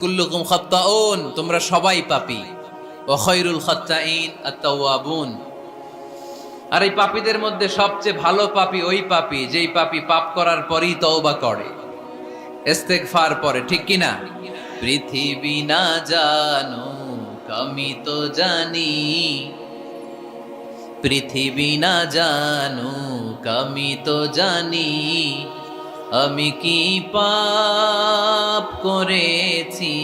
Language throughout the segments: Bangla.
কুল্লুকুম খাত্তাউন, তোমরা সবাই পাপী। ওয়া খায়রুল খাত্তাইন আত-তাওয়াবুন। আর এই পাপীদের মধ্যে সবচেয়ে ভালো পাপী ওই পাপী যেই পাপী পাপ করার পরই তওবা করে, ইস্তেগফার পড়ে, ঠিক কি না? পৃথিবী না জানুক আমি তো জানি, পৃথিবী না জানুক আমি তো জানি, আমি কি পাপ করেছি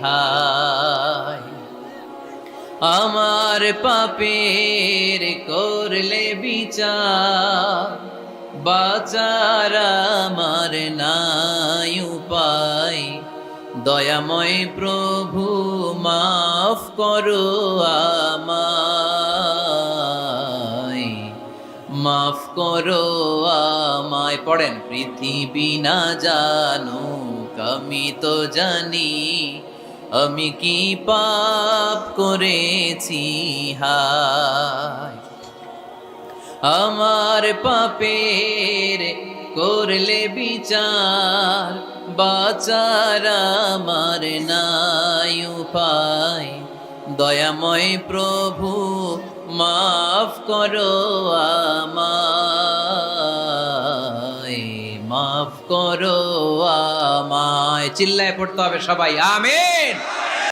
হায়। আমার পাপের করলে বিচার, বাঁচার আমার নাই উপায়। দয়াময় প্রভু মাফ করো আমায়, মাফ করো আমায়। পড়েন, পৃথিবী না জানুক আমি তো জানি, আমি কি পাপ করেছি হায়। আমার পাপের করলে বিচার, বাঁচার আমার নাই উপায়। দয়াময় প্রভু মাফ করো আমায়, মাফ করো আমায়। চিল্লায় পড়তে হবে সবাই, আমিন।